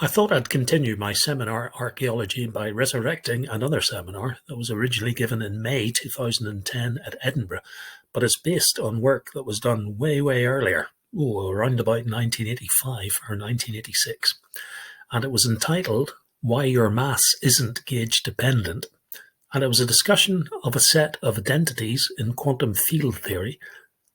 I thought I'd continue my seminar archaeology by resurrecting another seminar that was originally given in May 2010 at Edinburgh, but it's based on work that was done way earlier, around about 1985 or 1986, and it was entitled Why Your Mass Isn't Gauge Dependent, and it was a discussion of a set of identities in quantum field theory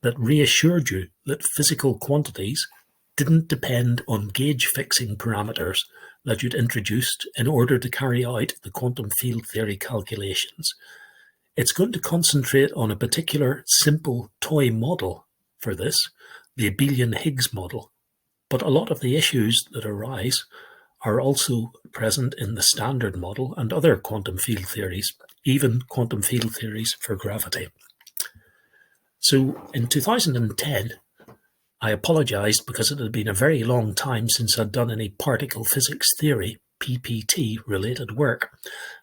that reassured you that physical quantities didn't depend on gauge-fixing parameters that you'd introduced in order to carry out the quantum field theory calculations. It's going to concentrate on a particular simple toy model for this, the Abelian Higgs model, but a lot of the issues that arise are also present in the standard model and other quantum field theories, even quantum field theories for gravity. So in 2010, I apologised because it had been a very long time since I'd done any particle physics theory, PPT, related work.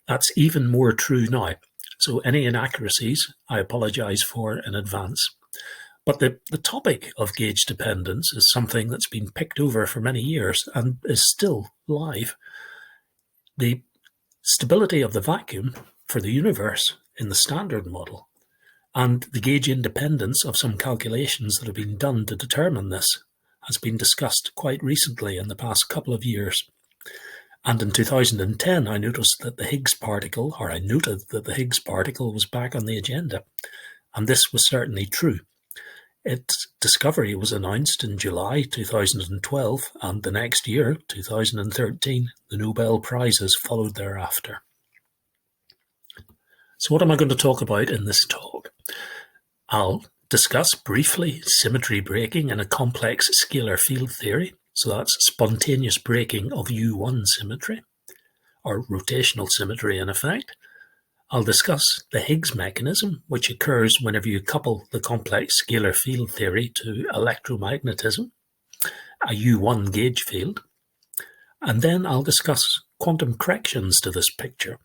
That's even more true now. So any inaccuracies, I apologise for in advance. But the topic of gauge dependence is something that's been picked over for many years and is still live. The stability of the vacuum for the universe in the standard model and the gauge independence of some calculations that have been done to determine this has been discussed quite recently in the past couple of years. And in 2010, I noticed that the Higgs particle, or I noted that the Higgs particle was back on the agenda. And this was certainly true. Its discovery was announced in July 2012, and the next year, 2013, the Nobel Prizes followed thereafter. So what am I going to talk about in this talk? I'll discuss briefly symmetry breaking in a complex scalar field theory. So that's spontaneous breaking of U1 symmetry, or rotational symmetry in effect. I'll discuss the Higgs mechanism, which occurs whenever you couple the complex scalar field theory to electromagnetism, a U1 gauge field. And then I'll discuss quantum corrections to this picture.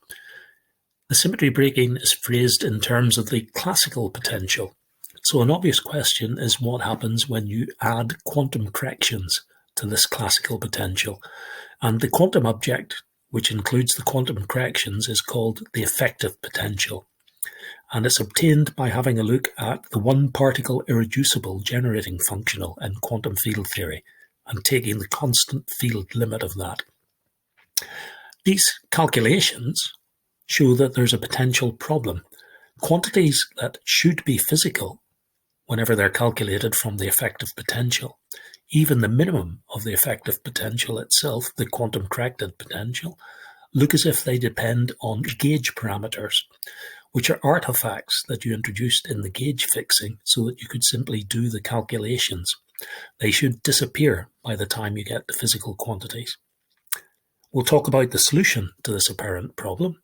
The symmetry breaking is phrased in terms of the classical potential. So an obvious question is what happens when you add quantum corrections to this classical potential. And the quantum object, which includes the quantum corrections, is called the effective potential. And it's obtained by having a look at the one-particle irreducible generating functional in quantum field theory and taking the constant field limit of that. These calculations show that there's a potential problem. Quantities that should be physical, whenever they're calculated from the effective potential, even the minimum of the effective potential itself, the quantum corrected potential, look as if they depend on gauge parameters, which are artifacts that you introduced in the gauge fixing so that you could simply do the calculations. They should disappear by the time you get to physical quantities. We'll talk about the solution to this apparent problem,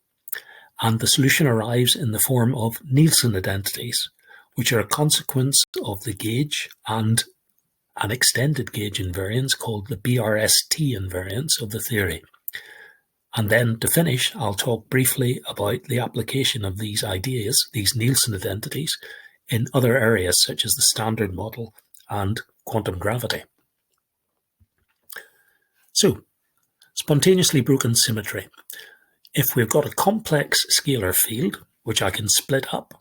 and the solution arrives in the form of Nielsen identities, which are a consequence of the gauge and an extended gauge invariance called the BRST invariance of the theory. And then to finish, I'll talk briefly about the application of these ideas, these Nielsen identities, in other areas such as the standard model and quantum gravity. So, spontaneously broken symmetry. If we've got a complex scalar field, which I can split up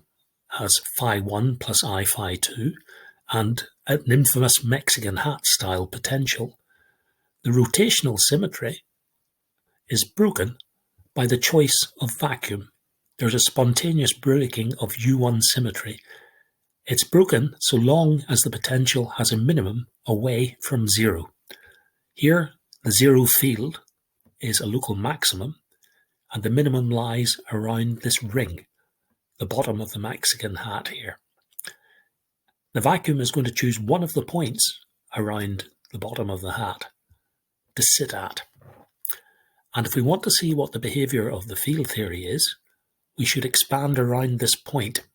as phi1 plus I phi2, and an infamous Mexican hat style potential, the rotational symmetry is broken by the choice of vacuum. There's a spontaneous breaking of U1 symmetry. It's broken so long as the potential has a minimum away from zero. Here, the zero field is a local maximum, and the minimum lies around this ring, the bottom of the Mexican hat here. The vacuum is going to choose one of the points around the bottom of the hat to sit at. And if we want to see what the behaviour of the field theory is, we should expand around this point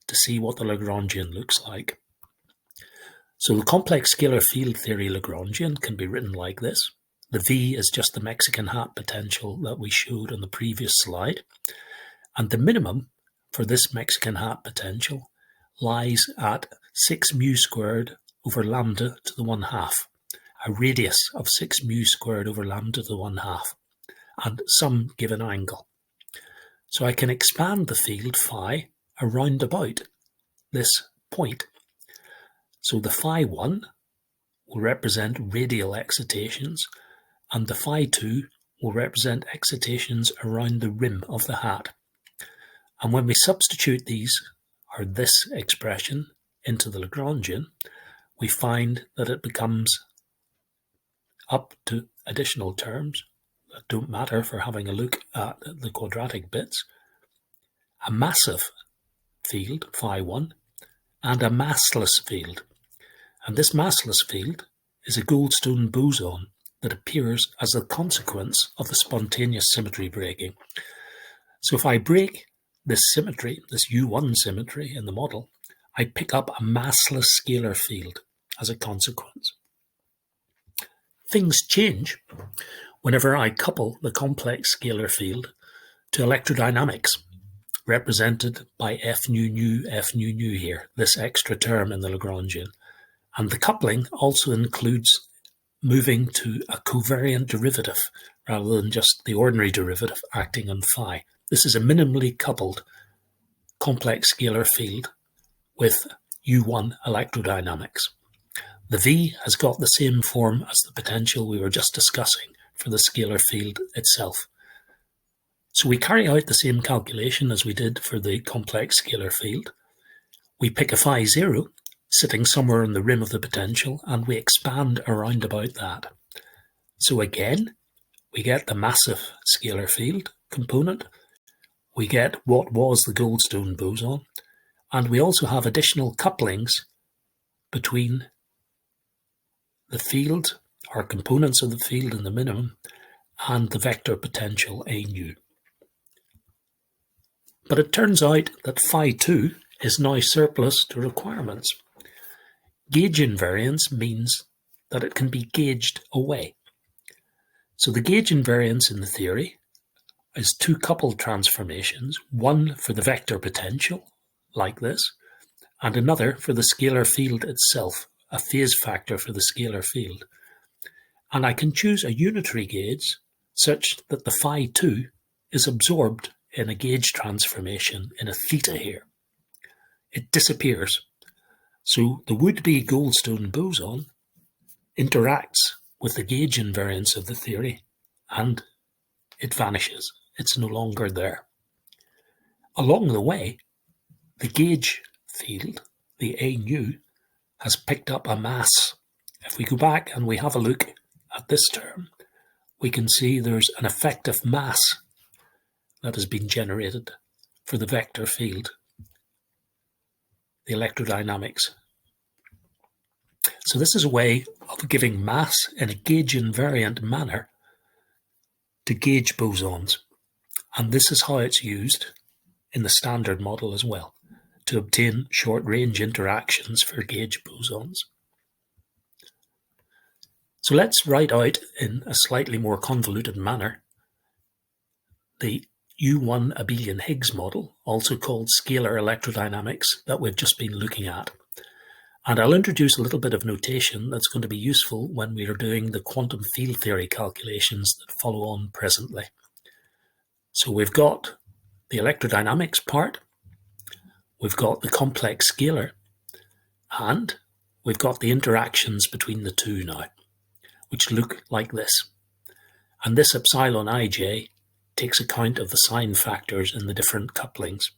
to see what the Lagrangian looks like. So the complex scalar field theory Lagrangian can be written like this. The V is just the Mexican hat potential that we showed on the previous slide. And the minimum for this Mexican hat potential lies at 6 mu squared over lambda to the 1/2, a radius of 6 mu squared over lambda to the 1/2, and some given angle. So I can expand the field phi around about this point. So the phi1 will represent radial excitations, and the phi2 will represent excitations around the rim of the hat. And when we substitute these, or this expression, into the Lagrangian, we find that it becomes, up to additional terms that don't matter for having a look at the quadratic bits, a massive field, phi1, and a massless field. And this massless field is a Goldstone boson that appears as a consequence of the spontaneous symmetry breaking. So if I break this symmetry, this U1 symmetry in the model, I pick up a massless scalar field as a consequence. Things change whenever I couple the complex scalar field to electrodynamics, represented by F nu nu, F nu nu here, this extra term in the Lagrangian. And the coupling also includes moving to a covariant derivative rather than just the ordinary derivative acting on phi. This is a minimally coupled complex scalar field with U1 electrodynamics. The V has got the same form as the potential we were just discussing for the scalar field itself. So we carry out the same calculation as we did for the complex scalar field. We pick a phi 0 sitting somewhere in the rim of the potential, and we expand around about that. So again, we get the massive scalar field component. We get what was the Goldstone boson, and we also have additional couplings between the field, or components of the field in the minimum, and the vector potential A nu. But it turns out that phi 2 is now surplus to requirements. Gauge invariance means that it can be gauged away. So the gauge invariance in the theory is two coupled transformations, one for the vector potential, like this, and another for the scalar field itself, a phase factor for the scalar field. And I can choose a unitary gauge such that the phi 2 is absorbed in a gauge transformation in a theta here. It disappears. So the would-be Goldstone boson interacts with the gauge invariance of the theory, and it vanishes. It's no longer there. Along the way, the gauge field, the A nu, has picked up a mass. If we go back and we have a look at this term, we can see there's an effective mass that has been generated for the vector field, the electrodynamics. So this is a way of giving mass in a gauge invariant manner to gauge bosons. And this is how it's used in the standard model as well, to obtain short-range interactions for gauge bosons. So let's write out in a slightly more convoluted manner the U1 Abelian Higgs model, also called scalar electrodynamics, that we've just been looking at. And I'll introduce a little bit of notation that's going to be useful when we are doing the quantum field theory calculations that follow on presently. So we've got the electrodynamics part, we've got the complex scalar, and we've got the interactions between the two now, which look like this. And this epsilon ij takes account of the sign factors in the different couplings.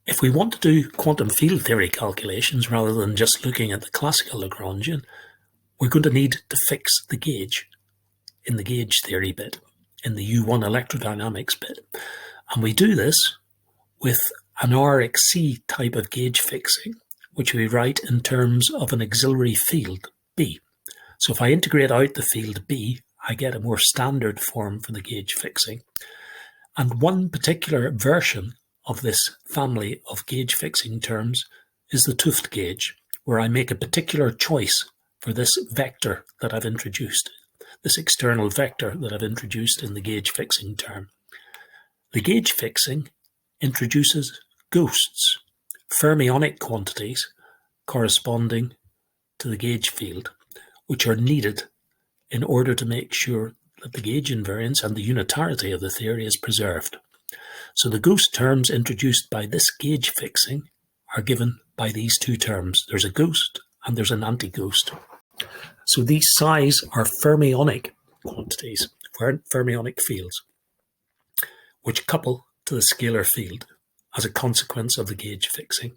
If we want to do quantum field theory calculations rather than just looking at the classical Lagrangian, we're going to need to fix the gauge in the gauge theory bit, in the U1 electrodynamics bit. And we do this with an RXC type of gauge fixing, which we write in terms of an auxiliary field, B. So if I integrate out the field B, I get a more standard form for the gauge fixing. And one particular version of this family of gauge fixing terms is the 't Hooft gauge, where I make a particular choice for this vector that I've introduced, this external vector that I've introduced in the gauge fixing term. The gauge fixing introduces ghosts, fermionic quantities corresponding to the gauge field, which are needed in order to make sure that the gauge invariance and the unitarity of the theory is preserved. So the ghost terms introduced by this gauge fixing are given by these two terms. There's a ghost and there's an anti-ghost. So these psi's are fermionic quantities, fermionic fields, which couple to the scalar field as a consequence of the gauge fixing.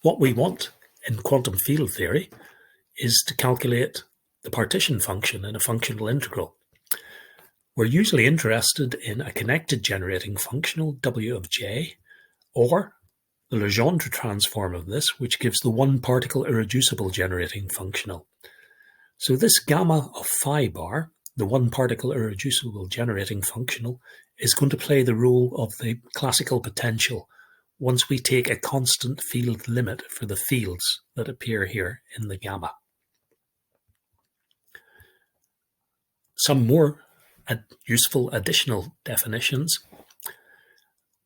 What we want in quantum field theory is to calculate the partition function in a functional integral. We're usually interested in a connected generating functional W of j, or the Legendre transform of this, which gives the one particle irreducible generating functional. So this gamma of phi bar, the one particle irreducible generating functional, is going to play the role of the classical potential once we take a constant field limit for the fields that appear here in the gamma. Some more useful additional definitions.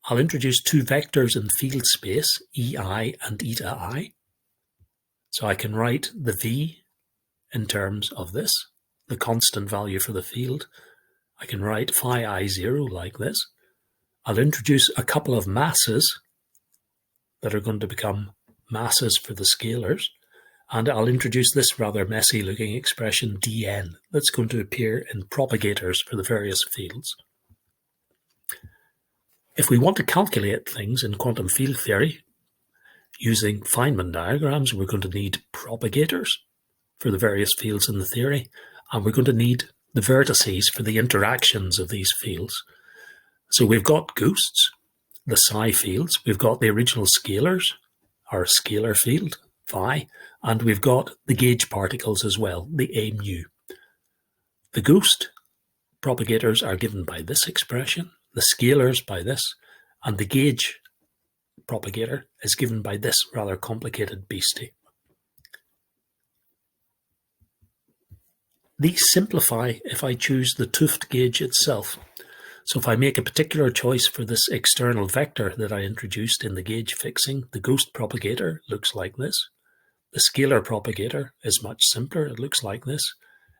I'll introduce two vectors in field space, EI and eta I. So I can write the V in terms of this, the constant value for the field. I can write phi I0 like this. I'll introduce a couple of masses that are going to become masses for the scalars. And I'll introduce this rather messy looking expression dn that's going to appear in propagators for the various fields. If we want to calculate things in quantum field theory using Feynman diagrams, we're going to need propagators for the various fields in the theory, and we're going to need the vertices for the interactions of these fields. So we've got ghosts, the psi fields, we've got the original scalars, our scalar field, phi, and we've got the gauge particles as well, the a mu. The ghost propagators are given by this expression, the scalars by this, and the gauge propagator is given by this rather complicated beastie. These simplify if I choose the 't Hooft gauge itself. So if I make a particular choice for this external vector that I introduced in the gauge fixing, the ghost propagator looks like this. The scalar propagator is much simpler, it looks like this.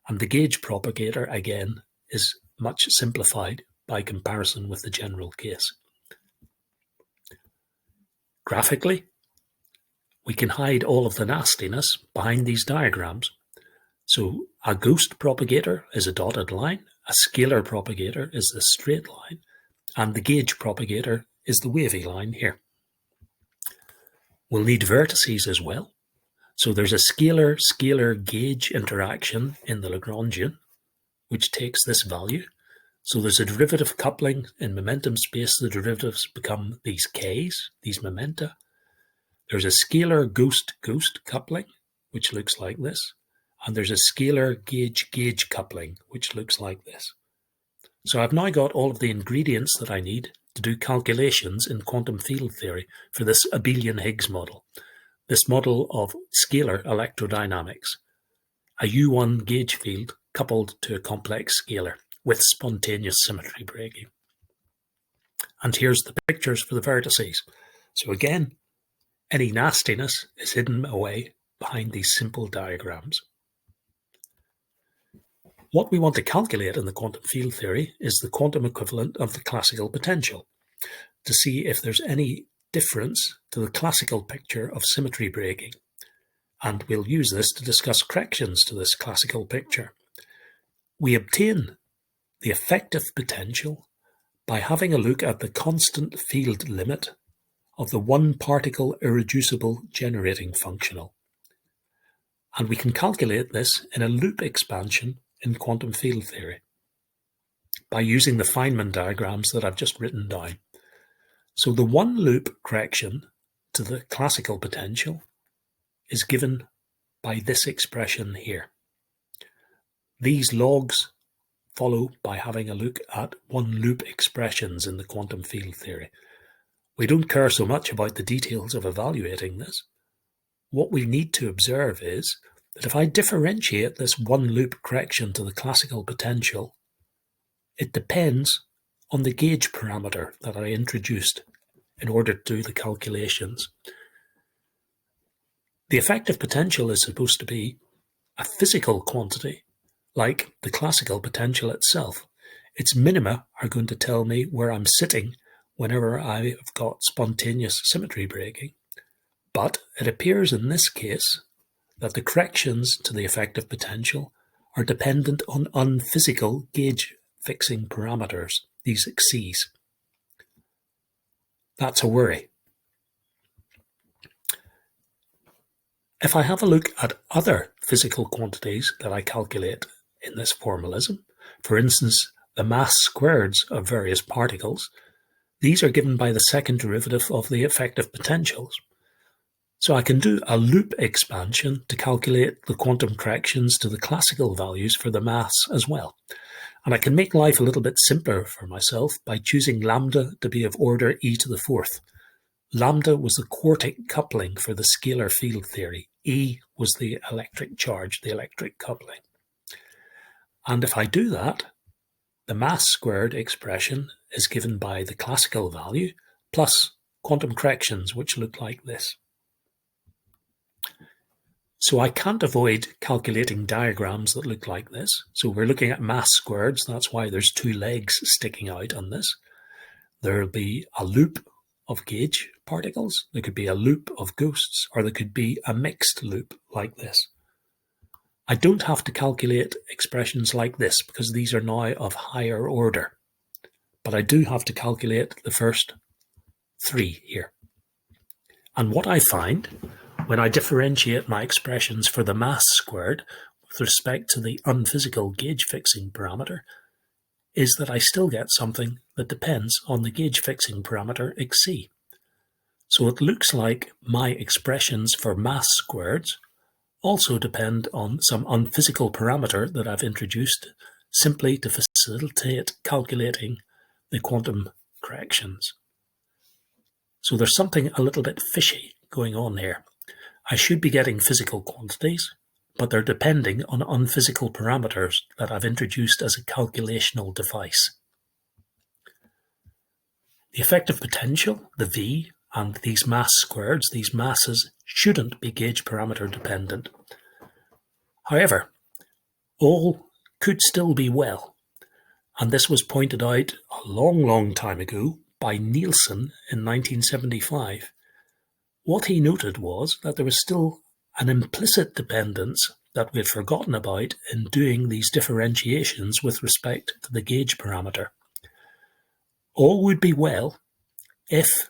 And the gauge propagator, again, is much simplified by comparison with the general case. Graphically, we can hide all of the nastiness behind these diagrams. So a ghost propagator is a dotted line, a scalar propagator is the straight line, and the gauge propagator is the wavy line here. We'll need vertices as well. So there's a scalar gauge interaction in the Lagrangian, which takes this value. So there's a derivative coupling in momentum space. The derivatives become these k's, these momenta. There's a scalar ghost coupling, which looks like this. And there's a scalar gauge coupling, which looks like this. So I've now got all of the ingredients that I need to do calculations in quantum field theory for this Abelian Higgs model. This model of scalar electrodynamics, a U1 gauge field coupled to a complex scalar with spontaneous symmetry breaking. And here's the pictures for the vertices. So again, any nastiness is hidden away behind these simple diagrams. What we want to calculate in the quantum field theory is the quantum equivalent of the classical potential to see if there's any difference to the classical picture of symmetry breaking. And we'll use this to discuss corrections to this classical picture. We obtain the effective potential by having a look at the constant field limit of the one particle irreducible generating functional. And we can calculate this in a loop expansion in quantum field theory by using the Feynman diagrams that I've just written down. So the one loop correction to the classical potential is given by this expression here. These logs follow by having a look at one loop expressions in the quantum field theory. We don't care so much about the details of evaluating this. What we need to observe is that if I differentiate this one loop correction to the classical potential, it depends on the gauge parameter that I introduced in order to do the calculations. The effective potential is supposed to be a physical quantity, like the classical potential itself. Its minima are going to tell me where I'm sitting whenever I've got spontaneous symmetry breaking. But it appears in this case that the corrections to the effective potential are dependent on unphysical gauge fixing parameters, these X's. That's a worry. If I have a look at other physical quantities that I calculate in this formalism, for instance, the mass squareds of various particles, these are given by the second derivative of the effective potentials. So I can do a loop expansion to calculate the quantum corrections to the classical values for the mass as well. And I can make life a little bit simpler for myself by choosing lambda to be of order e to the fourth. Lambda was the quartic coupling for the scalar field theory. E was the electric charge, the electric coupling. And if I do that, the mass squared expression is given by the classical value plus quantum corrections, which look like this. So I can't avoid calculating diagrams that look like this. So we're looking at mass squareds. That's why there's two legs sticking out on this. There'll be a loop of gauge particles. There could be a loop of ghosts, or there could be a mixed loop like this. I don't have to calculate expressions like this because these are now of higher order. But I do have to calculate the first three here. And what I find when I differentiate my expressions for the mass squared with respect to the unphysical gauge fixing parameter is that I still get something that depends on the gauge fixing parameter Xc. So it looks like my expressions for mass squareds also depend on some unphysical parameter that I've introduced simply to facilitate calculating the quantum corrections. So there's something a little bit fishy going on here. I should be getting physical quantities, but they're depending on unphysical parameters that I've introduced as a calculational device. The effective potential, the V, and these mass squareds, these masses, shouldn't be gauge parameter dependent. However, all could still be well, and this was pointed out a long time ago by Nielsen in 1975. What he noted was that there was still an implicit dependence that we'd forgotten about in doing these differentiations with respect to the gauge parameter. All would be well if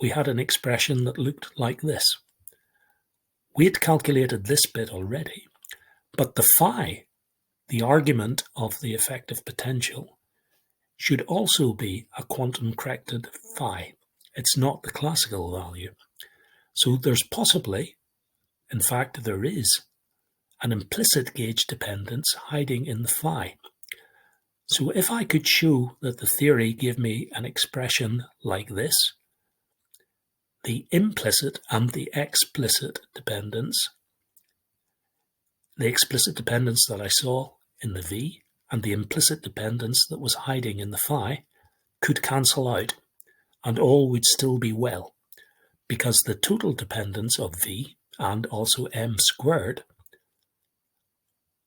we had an expression that looked like this. We'd calculated this bit already, but the phi, the argument of the effective potential, should also be a quantum corrected phi. It's not the classical value. So there's possibly, in fact there is, an implicit gauge dependence hiding in the phi. So if I could show that the theory gave me an expression like this, the implicit and the explicit dependence, the explicit dependence that I saw in the V and the implicit dependence that was hiding in the phi could cancel out, and all would still be well, because the total dependence of V and also m squared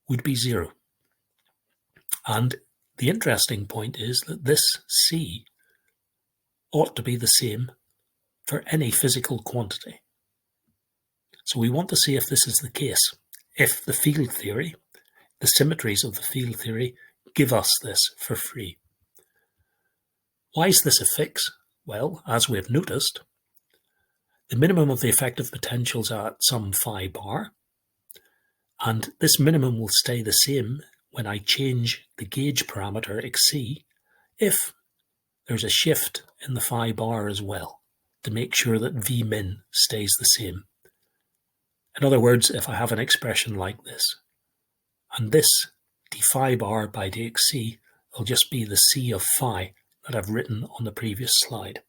would be zero. And the interesting point is that this C ought to be the same for any physical quantity. So we want to see if this is the case, if the field theory, the symmetries of the field theory, give us this for free. Why is this a fix? Well, as we've noticed, the minimum of the effective potentials are at some phi bar, and this minimum will stay the same when I change the gauge parameter Xc if there's a shift in the phi bar as well to make sure that V min stays the same. In other words, if I have an expression like this, and this d phi bar by dxc will just be the c of phi that I've written on the previous slide.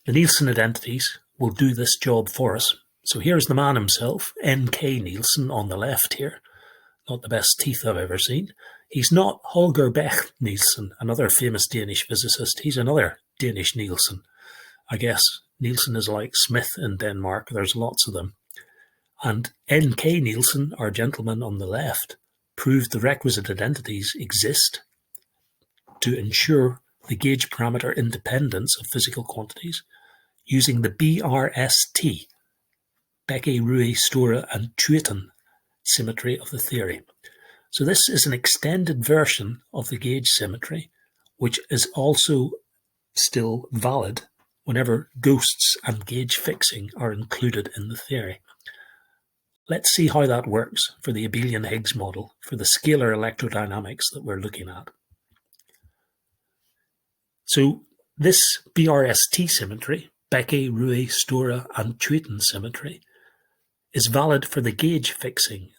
The Nielsen identities will do this job for us. So here's the man himself, N.K. Nielsen on the left here. Not the best teeth I've ever seen. He's not Holger Becht Nielsen, another famous Danish physicist. He's another Danish Nielsen. I guess Nielsen is like Smith in Denmark. There's lots of them. And N.K. Nielsen, our gentleman on the left, proved the requisite identities exist to ensure the gauge parameter independence of physical quantities using the BRST, Becky, Rui, Stora, and Tueten symmetry of the theory. So this is an extended version of the gauge symmetry, which is also still valid whenever ghosts and gauge fixing are included in the theory. Let's see how that works for the Abelian Higgs model for the scalar electrodynamics that we're looking at. So this BRST symmetry, Becky, Rui, Stora, and Tueten symmetry, is valid for the gauge fixing,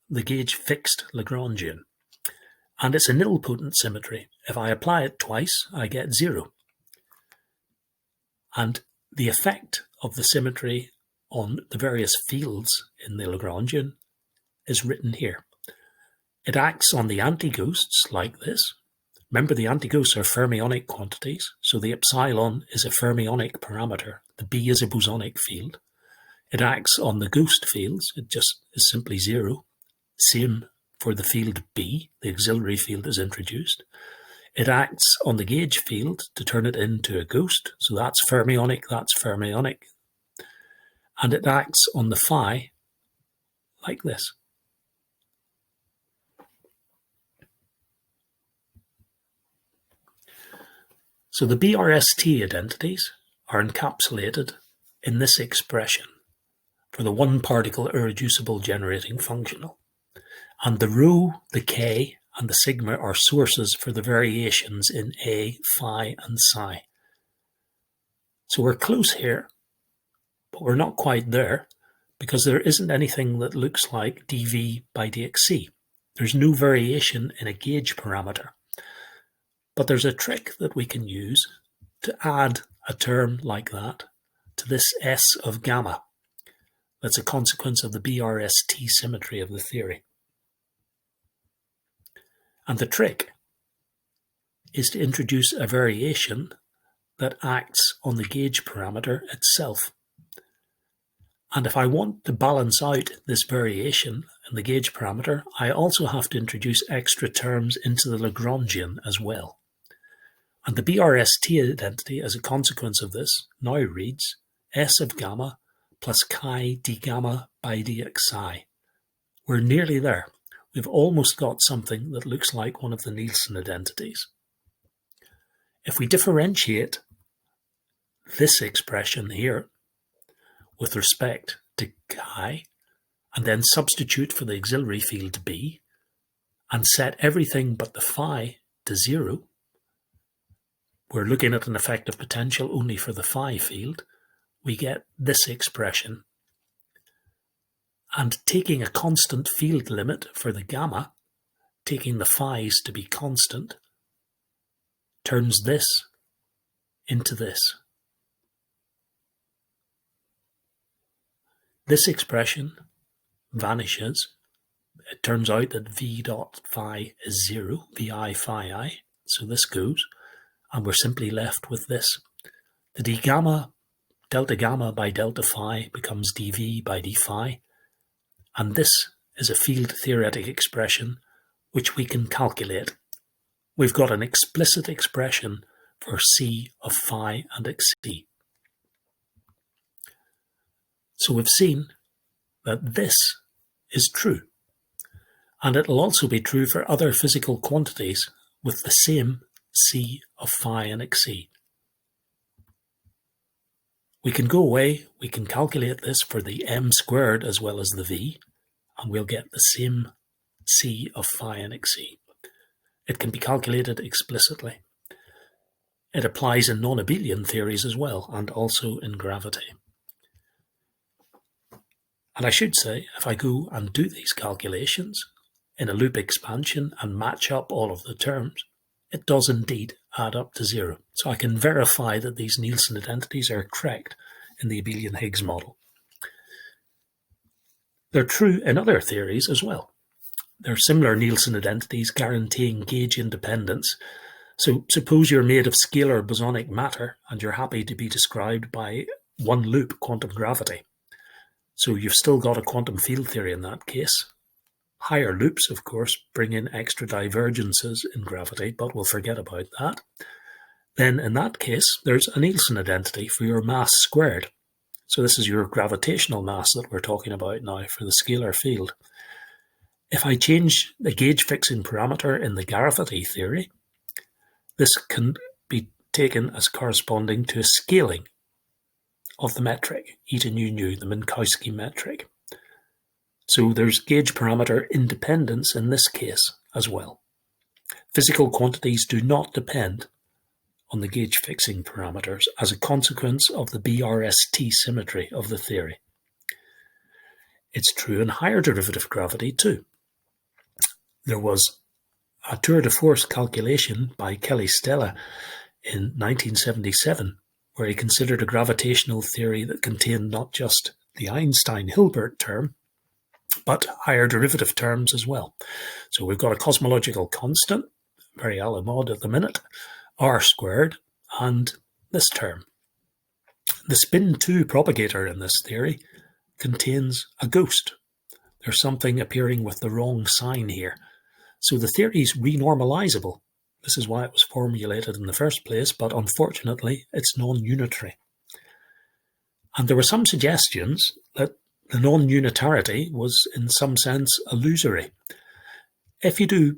the gauge fixed Lagrangian. And it's a nilpotent symmetry. If I apply it twice, I get 0. And the effect of the symmetry on the various fields in the Lagrangian is written here. It acts on the anti-ghosts like this. Remember, the anti-ghosts are fermionic quantities, so the epsilon is a fermionic parameter. The B is a bosonic field. It acts on the ghost fields. It just is simply 0. Same for the field B. The auxiliary field is introduced. It acts on the gauge field to turn it into a ghost. So that's fermionic, that's fermionic. And it acts on the phi like this. So the BRST identities are encapsulated in this expression for the one-particle irreducible generating functional. And the rho, the k, and the sigma are sources for the variations in A, phi, and psi. So we're close here, but we're not quite there because there isn't anything that looks like dV by dxc. There's no variation in a gauge parameter. But there's a trick that we can use to add a term like that to this S of gamma. That's a consequence of the BRST symmetry of the theory. And the trick is to introduce a variation that acts on the gauge parameter itself. And if I want to balance out this variation in the gauge parameter, I also have to introduce extra terms into the Lagrangian as well. And the BRST identity as a consequence of this now reads S of gamma plus chi d gamma by dx psi. We're nearly there. We've almost got something that looks like one of the Nielsen identities. If we differentiate this expression here with respect to chi, and then substitute for the auxiliary field B, and set everything but the phi to 0, we're looking at an effective potential only for the phi field, we get this expression. And taking a constant field limit for the gamma, taking the phi's to be constant, turns this into this. This expression vanishes. It turns out that v dot phi is 0, vi phi I, so this goes. And we're simply left with this. The d gamma, delta gamma by delta phi becomes dv by d phi. And this is a field theoretic expression which we can calculate. We've got an explicit expression for c of phi and xc. So we've seen that this is true. And it'll also be true for other physical quantities with the same c of phi and xc. We can go away, we can calculate this for the m squared as well as the v, and we'll get the same c of phi and xc. It can be calculated explicitly. It applies in non-Abelian theories as well, and also in gravity. And I should say, if I go and do these calculations in a loop expansion and match up all of the terms, it does indeed add up to 0. So I can verify that these Nielsen identities are correct in the Abelian Higgs model. They're true in other theories as well. There are similar Nielsen identities guaranteeing gauge independence. So suppose you're made of scalar bosonic matter and you're happy to be described by one-loop quantum gravity. So you've still got a quantum field theory in that case. Higher loops, of course, bring in extra divergences in gravity, but we'll forget about that. Then in that case, there's a Nielsen identity for your mass squared. So this is your gravitational mass that we're talking about now for the scalar field. If I change the gauge fixing parameter in the gravity theory, this can be taken as corresponding to a scaling of the metric, e to nu, the Minkowski metric. So there's gauge parameter independence in this case as well. Physical quantities do not depend on the gauge fixing parameters as a consequence of the BRST symmetry of the theory. It's true in higher derivative gravity too. There was a tour de force calculation by Kelly Stella in 1977 where he considered a gravitational theory that contained not just the Einstein-Hilbert term, but higher derivative terms as well. So we've got a cosmological constant, very a la mode at the minute, r squared, and this term. The spin 2 propagator in this theory contains a ghost. There's something appearing with the wrong sign here. So the theory is renormalizable. This is why it was formulated in the first place, but unfortunately it's non-unitary. And there were some suggestions that the non-unitarity was in some sense illusory. If you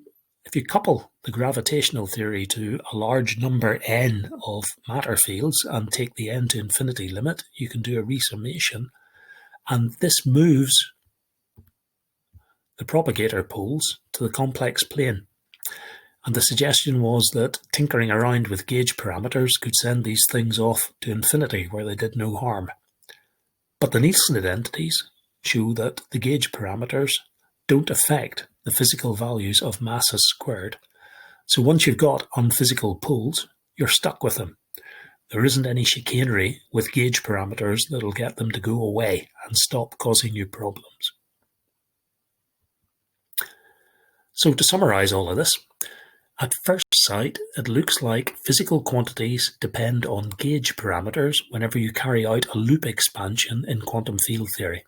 couple the gravitational theory to a large number n of matter fields and take the n to infinity limit, you can do a resummation, and this moves the propagator poles to the complex plane. And the suggestion was that tinkering around with gauge parameters could send these things off to infinity where they did no harm. But the Nielsen identities show that the gauge parameters don't affect the physical values of masses squared. So once you've got unphysical poles, you're stuck with them. There isn't any chicanery with gauge parameters that'll get them to go away and stop causing you problems. So to summarize all of this, at first sight, it looks like physical quantities depend on gauge parameters whenever you carry out a loop expansion in quantum field theory.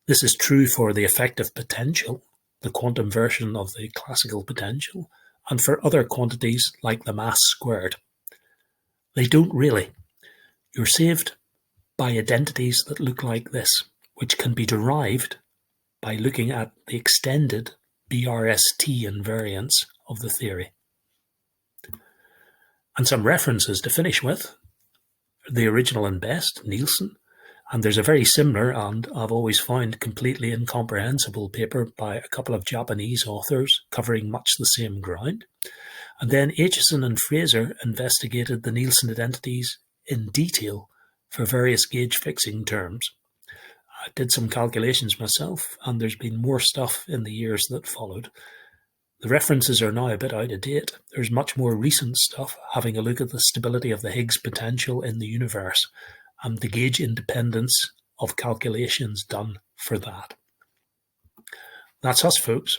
This is true for the effective potential, the quantum version of the classical potential, and for other quantities like the mass squared. They don't really. You're saved by identities that look like this, which can be derived by looking at the extended BRST invariance of the theory. And some references to finish with. The original and best, Nielsen, and there's a very similar and I've always found completely incomprehensible paper by a couple of Japanese authors covering much the same ground. And then Aitchison and Fraser investigated the Nielsen identities in detail for various gauge fixing terms. I did some calculations myself, and there's been more stuff in the years that followed. The references are now a bit out of date. There's much more recent stuff having a look at the stability of the Higgs potential in the universe and the gauge independence of calculations done for that. That's us, folks.